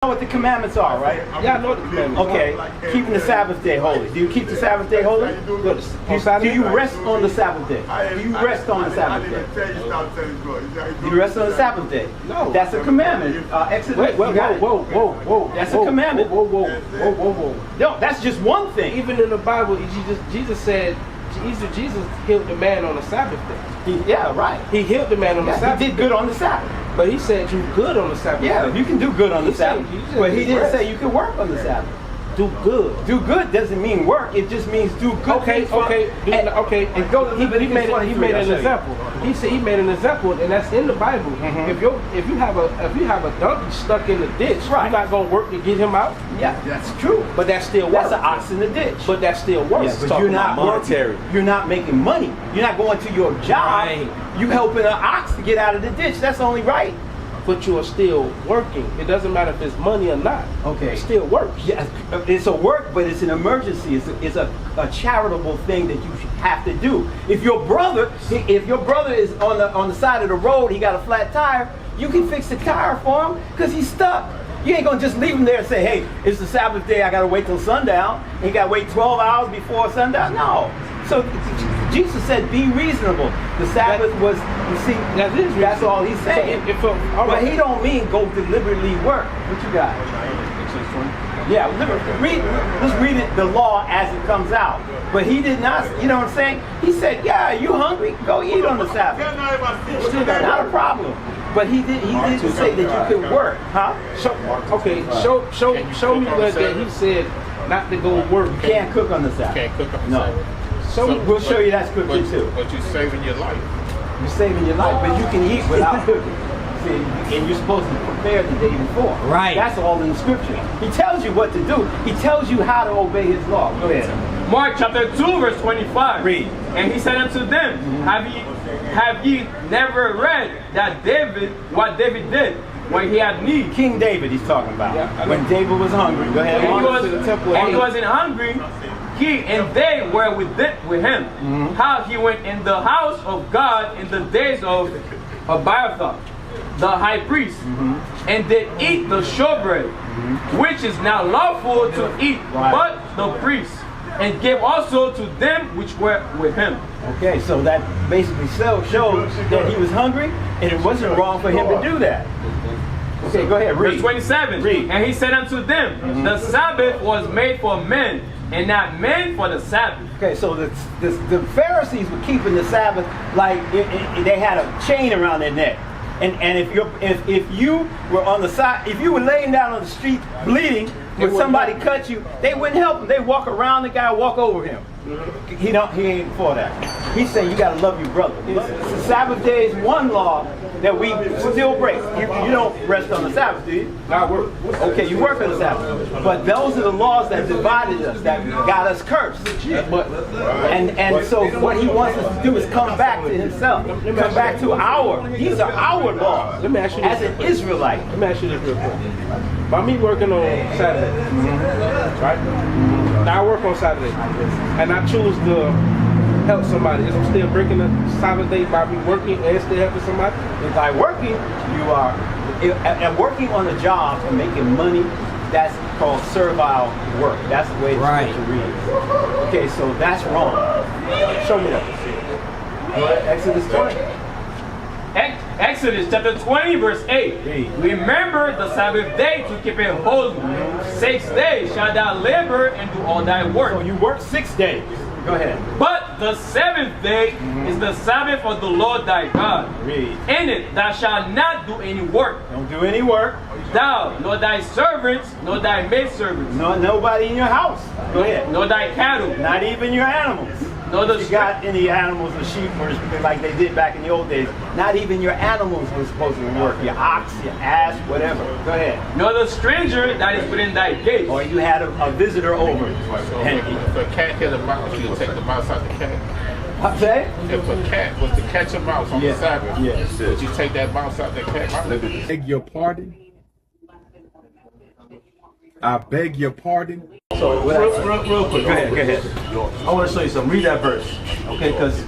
know what the commandments are, right? Yeah, I know the commandments. Okay, keeping the Sabbath day holy. Do you keep the Sabbath day holy? Do you rest on the Sabbath day? Do you rest on the Sabbath day? Do you rest on the Sabbath day? No. That's a commandment. Exodus. Whoa. That's a commandment. Whoa. No, that's just one thing. Even in the Bible, Jesus said, Jesus healed the man on the Sabbath day. Yeah, right. He healed the man on the Sabbath. He did good on the Sabbath. But he said you good on the Sabbath. Yeah, you can do good on the Sabbath. But he didn't say you can work on the Sabbath. Do good. Do good doesn't mean work. It just means do good. Okay. And go. He made an example. He said he made an example, and that's in the Bible. If you have a donkey stuck in the ditch, right, you're not gonna work to get him out. Yeah, that's true. But that's still work. That's an ox in the ditch. But that still works. Yeah, but you're not monetary. You're not making money. You're not going to your job. Right. You helping an ox to get out of the ditch. That's only right. But you are still working. It doesn't matter if it's money or not. Okay. It still works. Yeah, it's a work, but it's an emergency. It's a charitable thing that you have to do. If your brother is on the side of the road, he got a flat tire, you can fix the tire for him because he's stuck. You ain't gonna just leave him there and say, hey, it's the Sabbath day, I gotta wait till sundown. And you gotta wait 12 hours before sundown. No. So Jesus said, be reasonable. The Sabbath was, you see, that's all he's saying. But he don't mean go deliberately work. What you got? Yeah, let's read it, the law as it comes out. But he did not, you know what I'm saying? He said, yeah, you hungry? Go eat on the Sabbath. Not a problem. But he didn't say that you could work, huh? Show me where that he said not to go work. You can't cook on the Sabbath. Can't cook on the Sabbath. So we'll show you that's cooking too. But you're saving your life. You're saving your life, but you can eat without cooking. See, and you're supposed to prepare the day before. Right. That's all in the scripture. He tells you what to do. He tells you how to obey his law. Go ahead. Mark chapter 2 verse 25. Read. And he said unto them, have ye never read that what David did when he had need? King David he's talking about. Yeah, when David was hungry. Go ahead. And he wasn't hungry. He and they were with him. How he went in the house of God in the days of Abiathar, the high priest, and did eat the showbread, which is not lawful to eat, but the priest, and gave also to them which were with him. Okay, so that basically shows that he was hungry, and it wasn't wrong for him to do that. Okay, go ahead, read. Verse 27. Read. And he said unto them, the Sabbath was made for men, and not men for the Sabbath. Okay, so the Pharisees were keeping the Sabbath like they had a chain around their neck. And if you were on the side, if you were laying down on the street bleeding, when somebody cut you, they wouldn't help him. They walk around the guy, walk over him. He ain't for that. He's saying you gotta love your brother. The Sabbath day is one law that we still break. You don't rest on the Sabbath, do you? I work. Okay, you work on the Sabbath. But those are the laws that divided us, that got us cursed. And so what he wants us to do is come back to himself. Come back to these are our laws. Let me ask you this. As an Israelite. Let me ask you this real quick. By me working on Saturday, right? Now I work on Saturday, and I choose to help somebody. Is I'm still breaking the Sabbath day by me working and still helping somebody? If by working, you are, and working on a job and making money, that's called servile work. That's the way the scripture reads. Okay, so that's wrong. Show me that. Go ahead, Exodus 20. Exodus chapter 20 verse 8. Remember the Sabbath day to keep it holy. 6 days shalt thou labor and do all thy work. So you work 6 days. Go ahead. But the 7th day is the Sabbath of the Lord thy God. Read. In it thou shalt not do any work. Don't do any work. Thou, nor thy servants, nor thy maidservants. Nobody in your house. Go ahead. Nor thy cattle. Not even your animals. If you got any animals or sheep or like they did back in the old days, not even your animals were supposed to work. Your ox, your ass, whatever. Go ahead. Nor the stranger that is within thy gates. Or you had a visitor over. So if a cat hit a mouse, you'll take the mouse out the cat. What's that? If a cat was to catch a mouse on the Sabbath, would you take that mouse out the cat? I beg your pardon. I beg your pardon. So real quick, go ahead. I want to show you something. Read that verse, okay? Because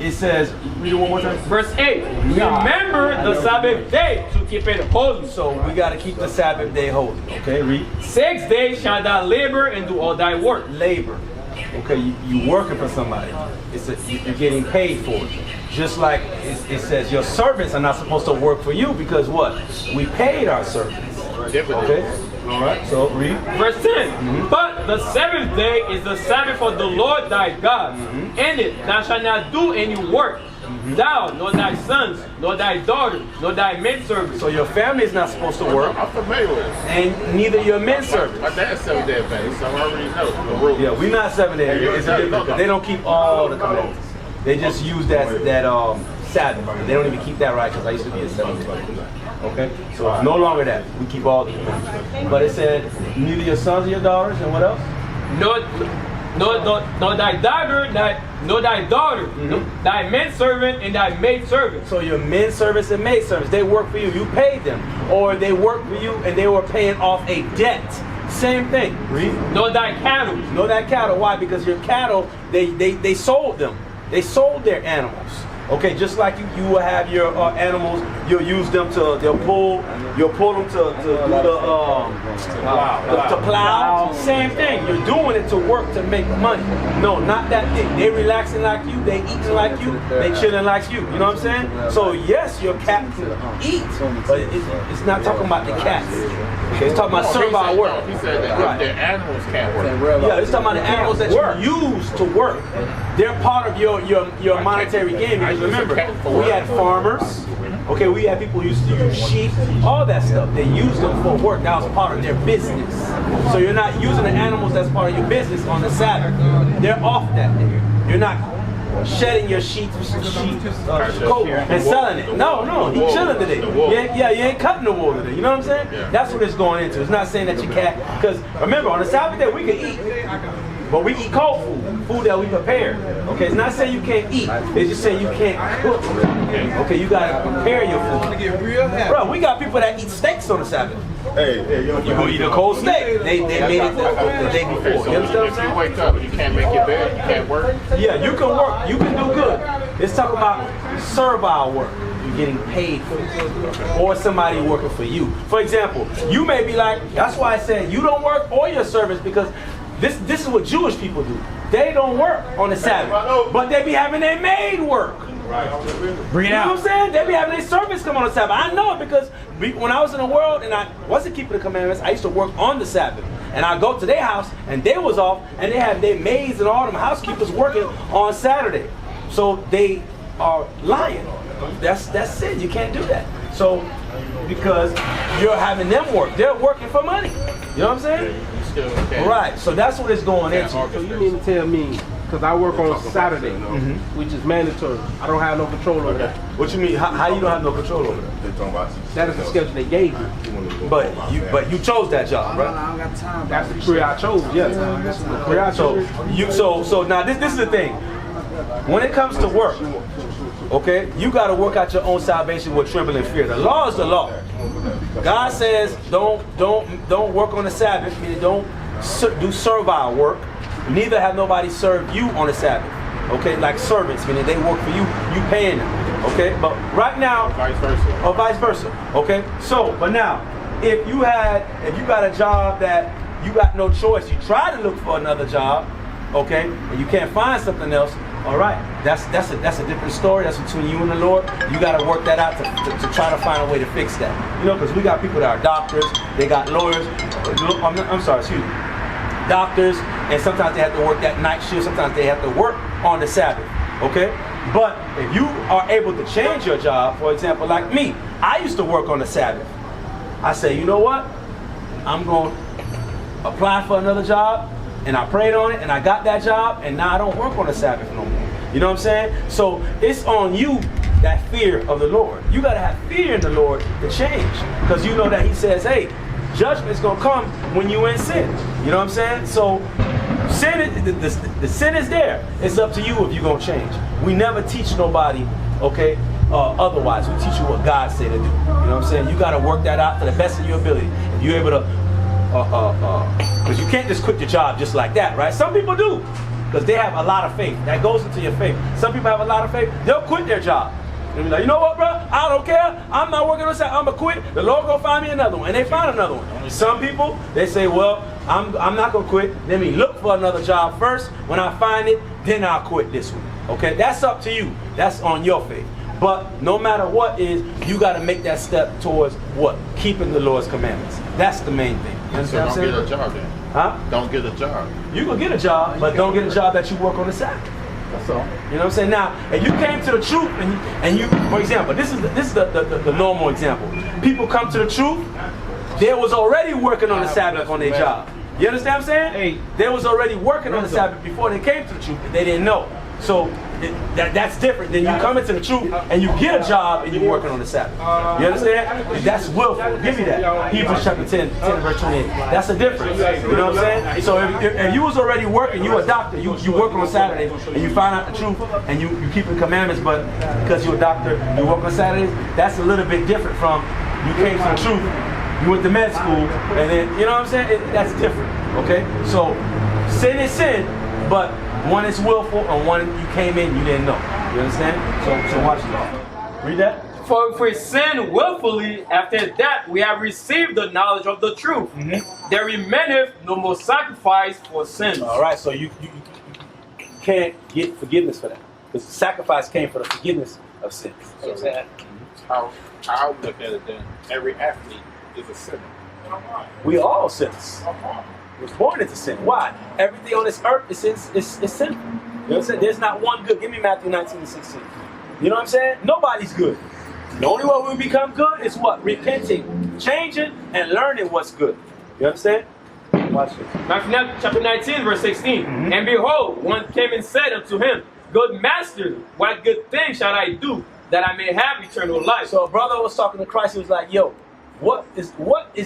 it says, read it one more time. Verse 8. Remember the Sabbath day to keep it holy. So we got to keep the Sabbath day holy. Okay, read. 6 days shalt thou labor and do all thy work. Labor. Okay, you working for somebody. You're getting paid for it. Just like it says, your servants are not supposed to work for you because what? We paid our servants. Okay. All right. So read. Verse 10. But the 7th day is the Sabbath of the Lord thy God. In it thou shalt not do any work. Thou, nor thy sons, nor thy daughters, nor thy maidservants. So your family is not supposed to work. I'm familiar with it. And neither your menservants. My dad's 7 day Adventist, so I already know the rules. Yeah, we're not 7 day Adventists. It's different because they don't keep all the commandments. They just use that Sabbath. They don't even keep that right because I used to be a 7 day Adventist. Okay, so it's no longer that. We keep all the commandments. But it said neither your sons or your daughters, and what else? Nor thy daughter, nor thy daughter, thy manservant and thy maidservant. So your men servants and maid servants, they work for you. You paid them, or they work for you and they were paying off a debt. Same thing. Read. Nor thy cattle. Nor thy cattle. Why? Because your cattle, they sold them. They sold their animals. Okay, just like you will have your animals, you'll use them you'll pull them to plow. Same thing. You're doing it to work to make money. No, not that thing. They relaxing like you, they eating like you, they chilling like you. You know what I'm saying? So yes, your cat can eat, but it's not talking about the cats. Okay, it's talking about servile work. He said that their animals can't work. Yeah, it's talking about the animals that you use to work. They're part of your monetary game. Because remember, we had farmers. Okay, we had people who used to use sheep, all that stuff. They used them for work. That was part of their business. So you're not using the animals that's part of your business on the Sabbath. They're off that day. You're not shedding your sheep's coat and selling it. No, he's chilling today. You ain't cutting the wool today. You know what I'm saying? That's what it's going into. It's not saying that you can't, because remember, on the Sabbath day we can eat. But we eat cold food that we prepare. Okay, it's not saying you can't eat. It's just saying you can't cook. Okay, you gotta prepare your food. Bro, we got people that eat steaks on the Sabbath. Hey, You go eat a cold steak. They made it the day before. You understand what I'm If you saying? wake up, you can't make your bed, you can't work. Yeah, you can work. You can do good. It's talking about servile work. You're getting paid for it. Or somebody working for you. For example, you may be like, that's why I said you don't work or your servants, because this is what Jewish people do. They don't work on the Sabbath, but they be having their maid work. Bring it You know out. what I'm saying? They be having their servants come on the Sabbath. I know it because when I was in the world and I wasn't keeping the commandments, I used to work on the Sabbath. And I go to their house and they was off and they have their maids and all them housekeepers working on Saturday. So they are lying. That's sin. You can't do that. So because you're having them work, they're working for money. You know what I'm saying? Right. So that's what it's going into. So you mean to tell me, because I work on Saturday, which is mandatory, I don't have no control over that. What you mean? How you don't have no control over that? That is the schedule they gave me. But you chose that job, right? That's the career I chose, yes. The career I chose. So now this is the thing. When it comes to work, okay, you got to work out your own salvation with trembling and fear. The law is the law. God says don't work on the Sabbath, meaning don't do servile work. Neither have nobody serve you on the Sabbath. Okay, like servants, meaning they work for you, you paying them. Okay, but right now, vice versa. Okay, so but now, if you got a job that you got no choice, you try to look for another job, okay, and you can't find something else. All right, that's a different story. That's between you and the Lord. You got to work that out to try to find a way to fix that. You know, because we got people that are doctors, they got lawyers. Doctors, and sometimes they have to work that night shift. Sometimes they have to work on the Sabbath. Okay, but if you are able to change your job, for example, like me, I used to work on the Sabbath. I say, you know what? I'm going to apply for another job. And I prayed on it, and I got that job, and now I don't work on the Sabbath no more. You know what I'm saying? So it's on you, that fear of the Lord. You got to have fear in the Lord to change. Because you know that he says, hey, judgment's going to come when you in sin. You know what I'm saying? So sin, the sin is there. It's up to you if you're going to change. We never teach nobody, okay, otherwise. We teach you what God said to do. You know what I'm saying? You got to work that out to the best of your ability. If you're able to because you can't just quit your job just like that, right? Some people do. because they have a lot of faith. That goes into your faith. Some people have a lot of faith. They'll quit their job. They'll be like, you know what, bro? I don't care. I'm not working on Sabbath. I'm gonna quit. The Lord gonna find me another one, and they find another one. Some people, they say, well, I'm not gonna quit. Let me look for another job first. When I find it, then I'll quit this one. Okay, that's up to you. That's on your faith. But no matter what is, you got to make that step towards what? Keeping the Lord's commandments. That's the main thing. You understand So don't get a job then. Huh? Don't get a job. You can get a job, but don't get a job that you work on the Sabbath. That's all. You know what I'm saying? Now, if you came to the truth and you, for example, this is the normal example. People come to the truth, they was already working on the Sabbath on their job. You understand what I'm saying? Hey, they was already working on the Sabbath before they came to the truth, but they didn't know. So that's different than you coming to the truth and you get a job and you're working on the Sabbath. You understand? That's willful. Give me that. Hebrews chapter 10 verse 28. That's the difference. You know what I'm saying? So if you was already working, you a doctor, you work on Saturdays and you find out the truth and you keep the commandments, but because you're a doctor, you work on Saturdays, that's a little bit different from you came to the truth, you went to med school, and then, you know what I'm saying? That's different. Okay? So sin is sin, but one is willful and one you came in, you didn't know. You understand? So watch this. Read that. For if we sin willfully, after that we have received the knowledge of the truth, there remaineth no more sacrifice for sins. All right, so you can't get forgiveness for that. Because the sacrifice came for the forgiveness of sins. You know what I'm saying? How I look at it then, every athlete is a sinner. We are all sinners. Was born into sin. Why? Everything on this earth is sinful. You know what I'm saying? There's not one good. Give me Matthew 19:16. You know what I'm saying? Nobody's good. The only way we become good is what? Repenting, changing, and learning what's good. You understand? Watch this. Matthew chapter 19, verse 16. And behold, one came and said unto him, Good master, what good thing shall I do that I may have eternal life? So a brother was talking to Christ. He was like, yo, what is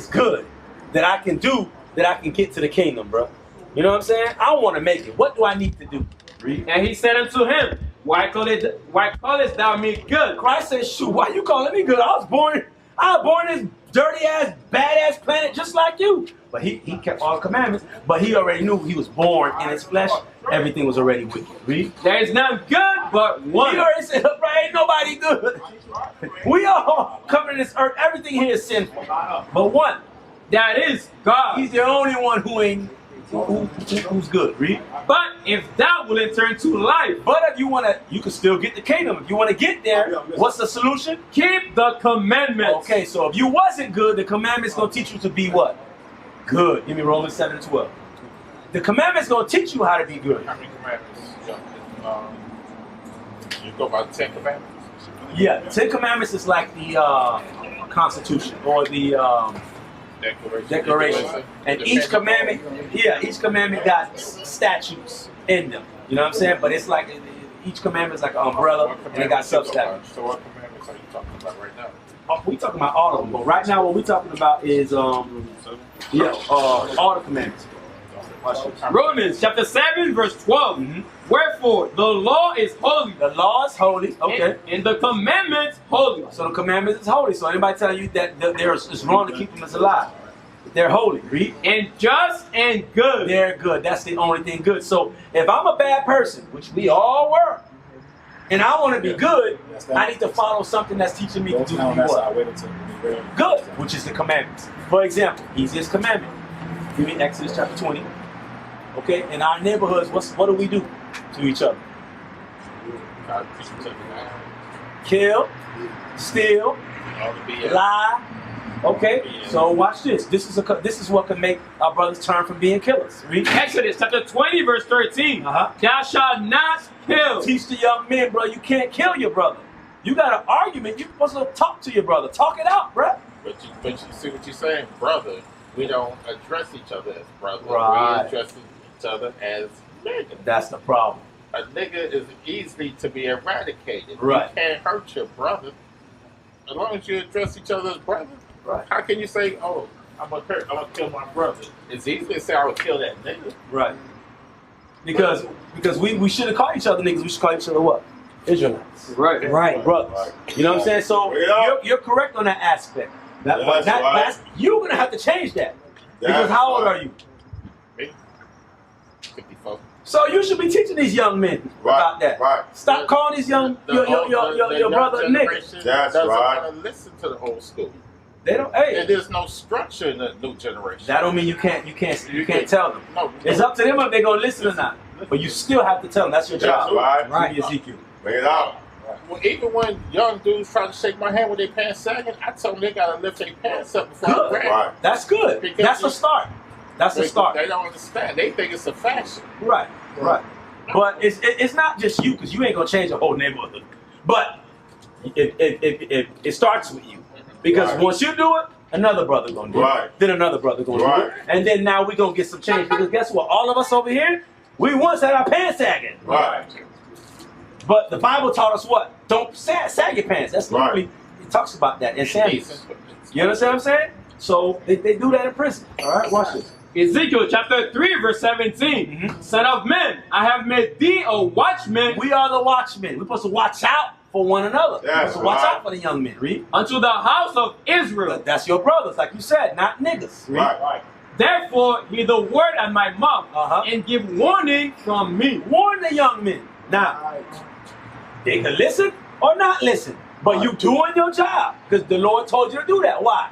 good that I can do that I can get to the kingdom, bro? You know what I'm saying? I want to make it. What do I need to do? Read. And he said unto him, Why callest thou me good? Christ said, shoot, why you calling me good? I was born in this dirty ass, bad ass planet just like you. But he kept all the commandments, but he already knew he was born in his flesh. Everything was already wicked. Read. There is none good but one. He already said, bro, ain't nobody good. We all coming to this earth, everything here is sinful. But one. That is God. He's the only one who's good. Read. But if thou wilt enter into life, but if you want to, you can still get the kingdom. If you want to get there, what's the solution? Keep the commandments. Okay, so if you wasn't good, the commandments going to teach you to be what? Good. Give me Romans 7:12. The commandments going to teach you how to be good. How many commandments? You go by the 10 commandments? Yeah, 10 commandments is like the Constitution or the Declaration. And each commandment got statutes in them. You know what I'm saying? But it's like each commandment is like an umbrella, and it got sub-statutes. So what commandments are you talking about right now? We talking about all of them, but right now what we talking about is all the commandments. Romans chapter 7 verse 12. Wherefore the law is holy. The law is holy. Okay. And the commandments holy. So the commandments is holy. So anybody telling you that it's wrong to keep them as alive? They're holy. Read. And just and good. They're good. That's the only thing good. So if I'm a bad person, which we all were, and I want to be good, I need to follow something that's teaching me to do what? Good, which is the commandments. For example, easiest commandment. Give me Exodus chapter 20. Okay, in our neighborhoods, what do we do to each other? Kill, steal, lie. Okay, so watch this. This is what can make our brothers turn from being killers. Read. Exodus chapter 20 verse 13. Thou shalt not kill. Teach the young men, bro. You can't kill your brother. You got an argument. You're supposed to talk to your brother. Talk it out, bro. But you see what you're saying, brother. We don't address each other as brothers. Right. We address each other as niggas. That's the problem. A nigga is easily to be eradicated. Right. You can't hurt your brother. As long as you address each other as brothers. Right. How can you say, oh, I'm gonna kill my brother? It's easy to say I would kill that nigga. Right. Because we shouldn't call each other niggas. We should call each other what? Israelites. Right. Right, brothers. You know what I'm saying? So you're correct on that aspect. You're gonna have to change that. Because how old are you? Me? 54. So you should be teaching these young men about that. Right. Stop calling these your brother niggas. That's doesn't right. want to listen to the old school. They don't. Hey, And there's no structure in the new generation. that don't mean you can't tell them. No, It's up to them if they're gonna listen or not. But you still have to tell them. That's your That's job. right. Right, Ezekiel. Bring it out. Well, even when young dudes try to shake my hand with their pants sagging, I tell them they gotta lift their pants up before I Good. grab. Right. That's good. Because That's a start. That's a start. They don't understand. They think it's a fashion. Right. Right. But it's not just you, because you ain't gonna change the whole neighborhood. But it starts with you, because Right. once you do it, another brother gonna do Right. it. Then another brother gonna do Right. it, and then now we gonna get some change. Because guess what? All of us over here, we once had our pants sagging. Right. But the Bible taught us what? Don't sag your pants. That's Right. literally, it talks about that in Samuels. You understand what I'm saying? So they do that in prison. All right, watch this. Ezekiel chapter 3, verse 17. Son of man, I have made thee a watchman We are the watchmen. We're supposed to watch out for one another. We're That's supposed to watch right. out for the young men. Read. unto the house of Israel. But that's your brothers, like you said, not niggas. Read. Right. Therefore, hear the word at my mouth, Uh-huh. and give warning from me. Warn the young men. Now, they can listen or not listen, but you doing your job, because the Lord told you to do that. Why?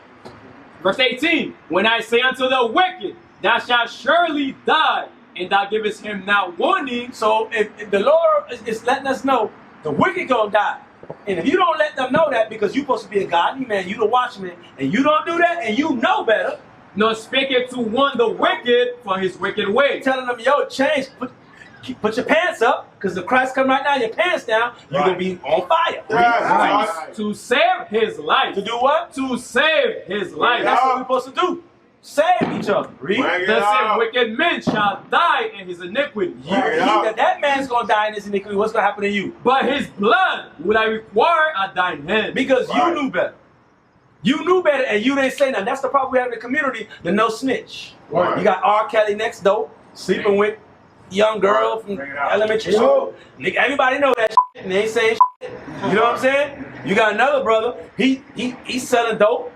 Verse 18. When I say unto the wicked, thou shalt surely die, and thou givest him now warning. So if the Lord is letting us know the wicked gonna die, and if you don't let them know that, because you're supposed to be a godly man, you the watchman, and you don't do that, and you know better, Nor speak it to warn the wicked for his wicked way. telling them, yo, change, put your pants up, because if Christ come right now, your pants down, you're gonna be on fire. That's Right. right. To save his life. To do what? To save his life. That's what we're supposed to do. Save each other. Read. Bring it The same out. wicked man shall die in his iniquity. That man's gonna die in his iniquity. What's gonna happen to you? But his blood will I require at thine hand. Because you Right. knew better. You knew better, and you didn't say nothing. That's the problem we have in the community. The no snitch. Right. You got R. Kelly next door, sleeping with young girl from Bring it out. elementary school. Nigga, everybody know that shit, and they ain't saying shit. You know what I'm saying? You got another brother. He's selling dope,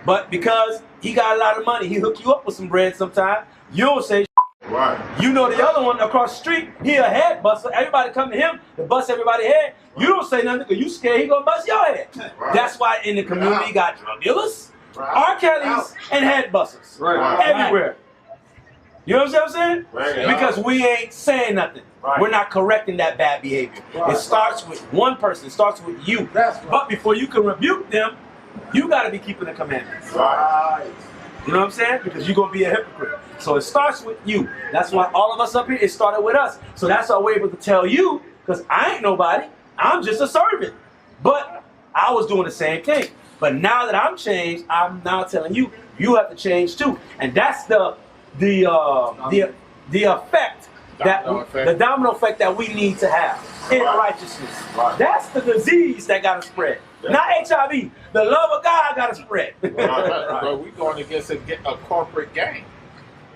but because he got a lot of money, he hook you up with some bread sometime. You don't say shit. Right. You know the other one across the street, he a head buster. Everybody come to him to bust everybody's head. You don't say nothing because you scared he gonna bust your head. Right. That's why in the community you got drug dealers, Right. R. Kellys, and head busters. Right. Everywhere. You know what I'm saying? Right. Because we ain't saying nothing. Right. We're not correcting that bad behavior. Right. It starts with one person. It starts with you. That's right. But before you can rebuke them, you got to be keeping the commandments. Right. You know what I'm saying? Because you're going to be a hypocrite. So it starts with you. That's why all of us up here, it started with us. So that's why we're able to tell you, because I ain't nobody. I'm just a servant. But I was doing the same thing. But now that I'm changed, I'm now telling you, you have to change too. And that's the effect that the domino effect that we need to have in Right. righteousness. Right. That's the disease that got to spread. Not HIV. The love of God got to spread. But we're going against a corporate game.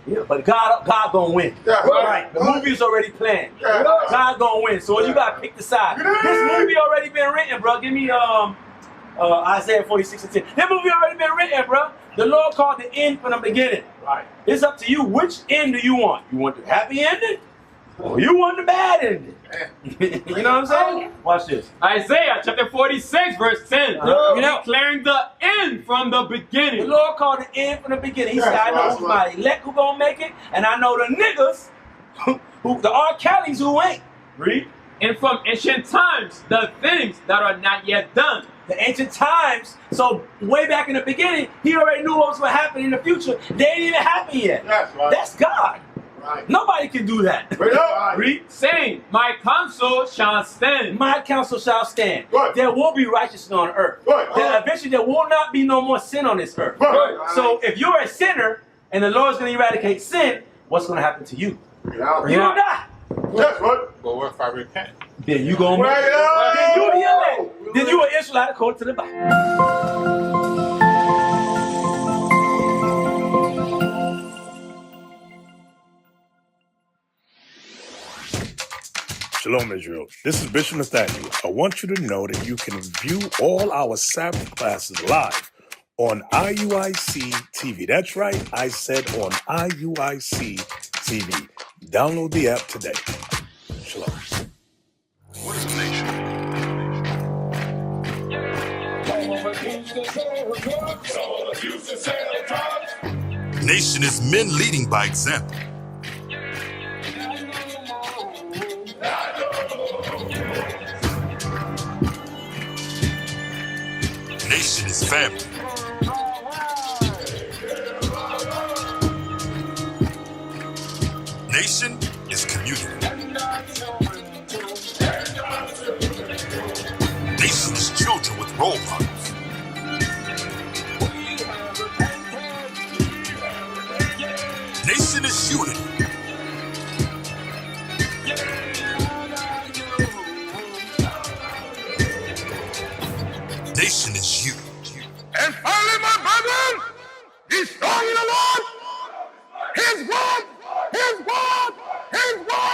Yeah, but God gonna win. That's Right. The movie's already planned. Yeah. God gonna win. So you gotta pick the side. This movie already been written, bro. Give me Isaiah 46:10. This movie already been written, bro. The Lord called the end from the beginning. Right. It's up to you. Which end do you want? You want the happy ending? Or you want the bad ending? You know what I'm saying? Watch this. Isaiah chapter 46, verse 10. Declaring the end from the The beginning. Lord called the end from the beginning. He said, I know who's my elect who gonna make it, and I know the niggas, who the R. Kellys who ain't. Read. And from ancient times, the things that are not yet done. The ancient times, so way back in the beginning, he already knew what was going to happen in the future. They ain't even happen yet. That's right. That's God. Right. Nobody can do that. Bring it up. Read. Saying, my counsel shall stand. My counsel shall stand. Right. There will be righteousness on earth. Right. Then eventually there will not be no more sin on this earth. Right. So if you're a sinner and the Lord's going to eradicate sin, what's going to happen to you? Bring it out. You don't die. That's right. But what if I repent? Then you going to Bring it out. Then you the elect. Then you an Israelite according to the Bible. Shalom, Israel. This is Bishop Nathaniel. I want you to know that you can view all our Sabbath classes live on IUIC TV. That's right, I said on IUIC TV. Download the app today. Shalom. What is a nation? Nation is men leading by example. Nation is family. Nation is community. Nation is children with role models. Nation is unity. Nation is you. And finally, my brethren, be strong in the Lord. His word, his word, his word.